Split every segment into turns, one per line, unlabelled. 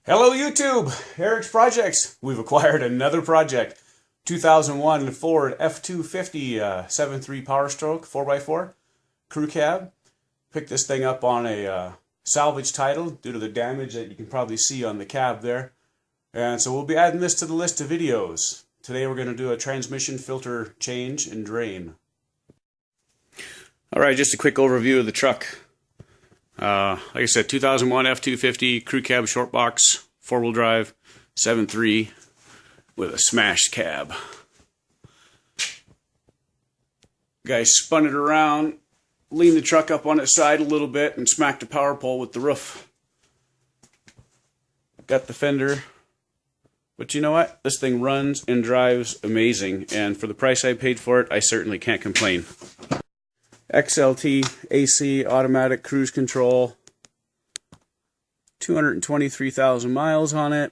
Hello YouTube, Eric's Projects. We've acquired another project. 2001 Ford F250 7.3 Powerstroke 4x4 crew cab. Picked this thing up on a salvage title due to the damage that you can probably see on the cab there. And so we'll be adding this to the list of videos. Today we're going to do a transmission filter change and drain. Alright, just a quick overview of the truck. Like I said, 2001 F250 crew cab short box, 4-wheel drive, 7.3 with a smashed cab. Guy spun it around, leaned the truck up on its side a little bit, and smacked a power pole with the roof. Got the fender, but you know what? This thing runs and drives amazing, and for the price I paid for it, I certainly can't complain. XLT AC automatic cruise control, 223,000 miles on it.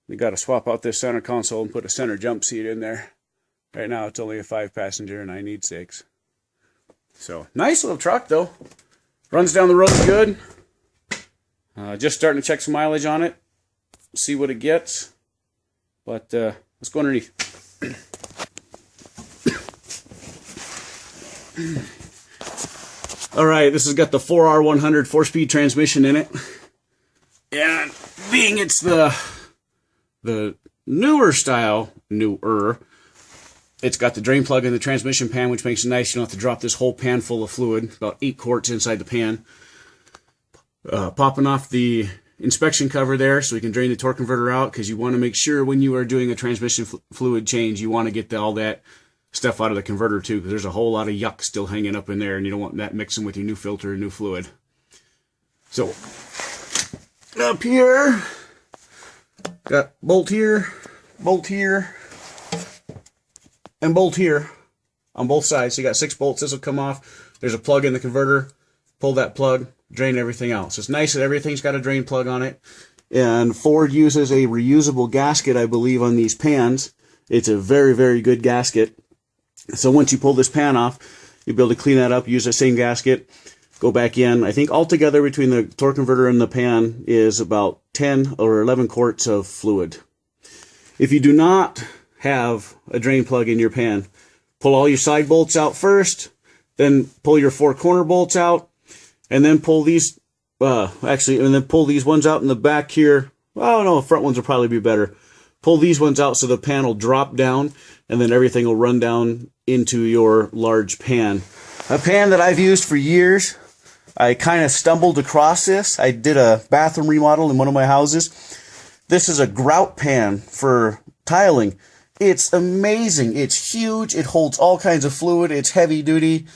We got to swap out this center console and put a center jump seat in there. Right now it's only a 5-passenger and I need 6. So nice little truck though. Runs down the road good. Just starting to check some mileage on it, see what it gets. But let's go underneath. Alright, this has got the 4R100 4-speed transmission in it. And being it's the newer style, it's got the drain plug in the transmission pan, which makes it nice. You don't have to drop this whole pan full of fluid, about 8 quarts inside the pan. Popping off the inspection cover there so we can drain the torque converter out, because you want to make sure when you are doing a transmission fluid change, you want to get all that stuff out of the converter too, because there's a whole lot of yuck still hanging up in there, and you don't want that mixing with your new filter and new fluid. So up here, got bolt here, and bolt here on both sides. So you got 6 bolts. This will come off. There's a plug in the converter. Pull that plug, drain everything out. So it's nice that everything's got a drain plug on it. And Ford uses a reusable gasket, I believe, on these pans. It's a very, very good gasket. So once you pull this pan off, you'll be able to clean that up, use the same gasket, go back in. I think altogether between the torque converter and the pan is about 10 or 11 quarts of fluid. If you do not have a drain plug in your pan, pull all your side bolts out first, then pull your 4 corner bolts out, and then pull these, pull these ones out in the back here. Oh no, the front ones will probably be better. Pull these ones out so the pan will drop down, and then everything will run down into your large pan. A pan that I've used for years. I kind of stumbled across this. I did a bathroom remodel in one of my houses. This is a grout pan for tiling. It's amazing. It's huge. It holds all kinds of fluid. It's heavy duty.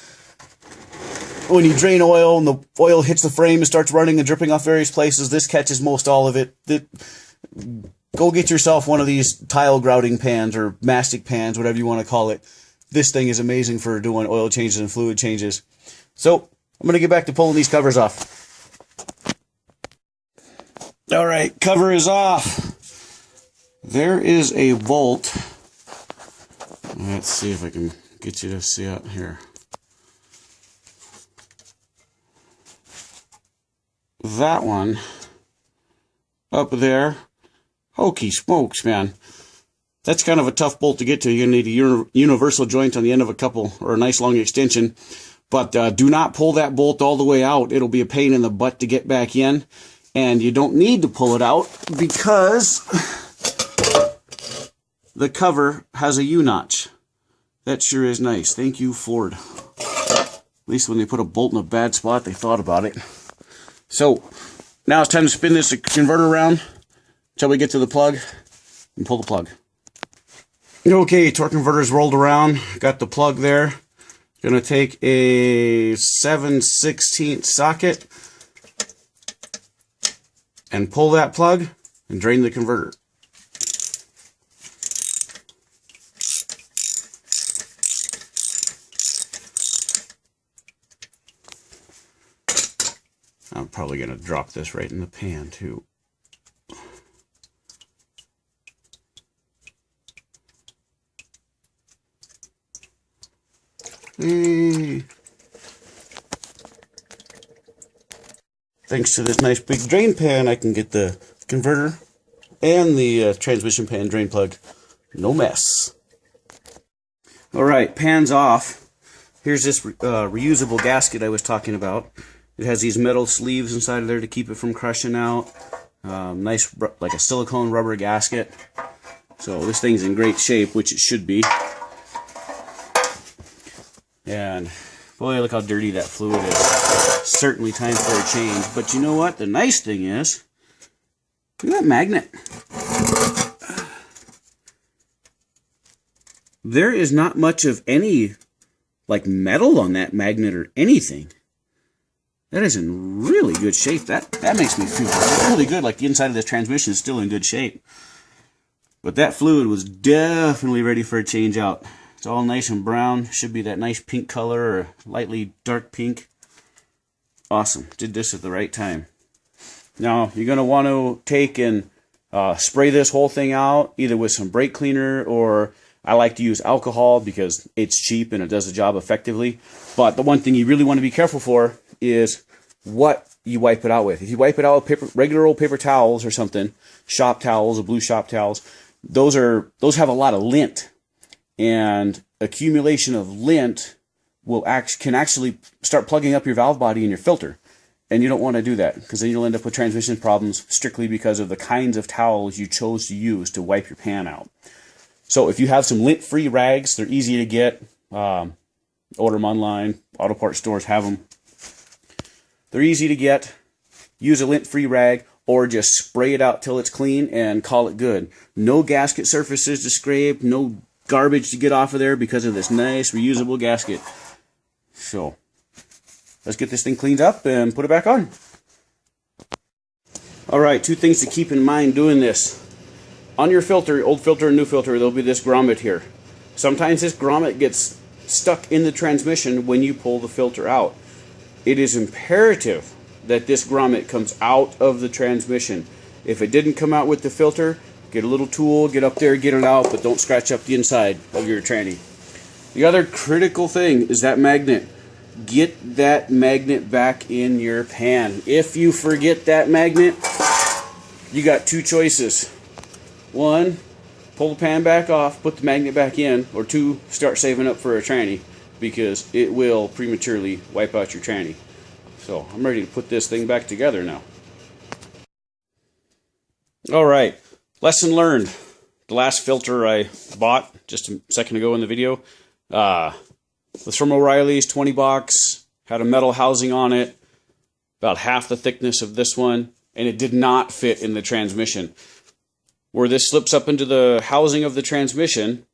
When you drain oil and the oil hits the frame and starts running and dripping off various places, this catches most all of it. Go get yourself one of these tile grouting pans or mastic pans, whatever you want to call it. This thing is amazing for doing oil changes and fluid changes. So I'm going to get back to pulling these covers off. All right, cover is off. There is a bolt. Let's see if I can get you to see it here. That one up there. Hokey smokes, man. That's kind of a tough bolt to get to. You're going to need a universal joint on the end of a couple, or a nice long extension. But do not pull that bolt all the way out. It'll be a pain in the butt to get back in. And you don't need to pull it out because the cover has a U-notch. That sure is nice. Thank you, Ford. At least when they put a bolt in a bad spot, they thought about it. So now it's time to spin this converter around until we get to the plug and pull the plug. Okay, torque converter's rolled around. Got the plug there. Gonna take a 7/16 socket and pull that plug and drain the converter. I'm probably gonna drop this right in the pan too. Hey. Thanks to this nice big drain pan, I can get the converter and the transmission pan drain plug. No mess. Alright, pan's off. Here's this reusable gasket I was talking about. It has these metal sleeves inside of there to keep it from crushing out. Nice, like a silicone rubber gasket. So this thing's in great shape, which it should be. And boy, look how dirty that fluid is. Certainly time for a change. But you know what? The nice thing is, look at that magnet. There is not much of any like metal on that magnet or anything. That is in really good shape. That makes me feel really good, like the inside of this transmission is still in good shape. But that fluid was definitely ready for a change out. It's all nice and brown. Should be that nice pink color or lightly dark pink. Awesome. Did this at the right time. Now, you're going to want to take and spray this whole thing out, either with some brake cleaner, or I like to use alcohol because it's cheap and it does the job effectively. But the one thing you really want to be careful for is what you wipe it out with. If you wipe it out with regular old paper towels or something, shop towels or blue shop towels, those have a lot of lint, and accumulation of lint can actually start plugging up your valve body and your filter, and you don't want to do that, because then you'll end up with transmission problems strictly because of the kinds of towels you chose to use to wipe your pan out. So if you have some lint-free rags, they're easy to get. Order them online. Auto parts stores have them. They're easy to get. Use a lint-free rag, or just spray it out till it's clean and call it good. No gasket surfaces to scrape, no garbage to get off of there because of this nice reusable gasket. So, let's get this thing cleaned up and put it back on. Alright, two things to keep in mind doing this. On your filter, old filter and new filter, there'll be this grommet here. Sometimes this grommet gets stuck in the transmission when you pull the filter out. It is imperative that this grommet comes out of the transmission. If it didn't come out with the filter, get a little tool, get up there, get it out, but don't scratch up the inside of your tranny. The other critical thing is that magnet. Get that magnet back in your pan. If you forget that magnet, you got two choices. One, pull the pan back off, put the magnet back in, or two, start saving up for a tranny, because it will prematurely wipe out your tranny. So I'm ready to put this thing back together now. Alright, lesson learned. The last filter I bought just a second ago in the video was from O'Reilly's, 20 bucks, had a metal housing on it, about half the thickness of this one, and it did not fit in the transmission. Where this slips up into the housing of the transmission,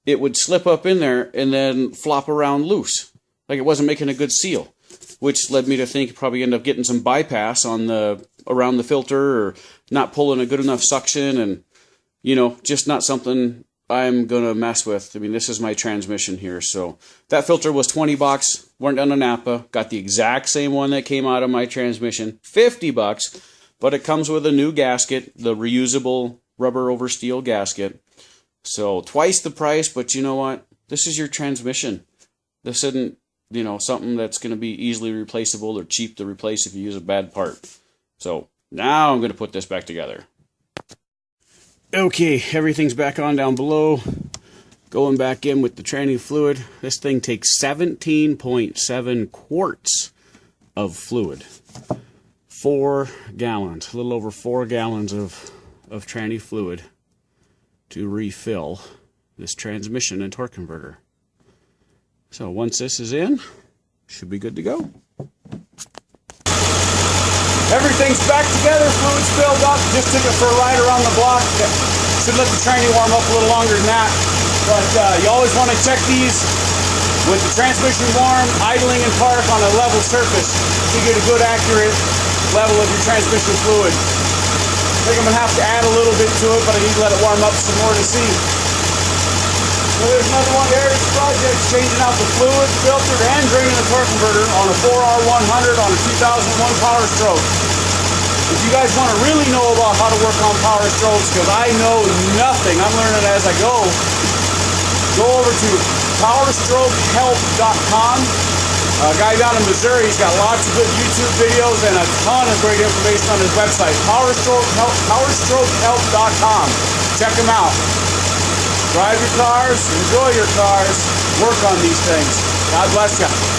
it would slip up in there and then flop around loose, like it wasn't making a good seal, which led me to think probably end up getting some bypass on around the filter, or not pulling a good enough suction, and just not something I'm gonna mess with. I mean, this is my transmission here. So that filter was 20 bucks, weren't done on Napa, got the exact same one that came out of my transmission, 50 bucks, but it comes with a new gasket, the reusable rubber over steel gasket. So twice the price, but you know what? This is your transmission. This isn't, something that's going to be easily replaceable or cheap to replace if you use a bad part. So now I'm going to put this back together. Okay, everything's back on down below. Going back in with the tranny fluid. This thing takes 17.7 quarts of fluid. 4 gallons, a little over 4 gallons of tranny fluid to refill this transmission and torque converter. So once this is in, should be good to go. Everything's back together, fluid's filled up, just took it for a ride around the block. Should let the tranny warm up a little longer than that, but you always want to check these with the transmission warm, idling in park on a level surface to get a good accurate level of your transmission fluid. I think I'm going to have to add a little bit to it, but I need to let it warm up some more to see. So there's another one there. This project changing out the fluid, filter, and draining the torque converter on a 4R100 on a 2001 Powerstroke. If you guys want to really know about how to work on Powerstrokes, because I know nothing, I'm learning as I go over to powerstrokehelp.com. A guy down in Missouri, he's got lots of good YouTube videos and a ton of great information on his website, powerstrokehelp.com. Check him out. Drive your cars, enjoy your cars, work on these things. God bless you.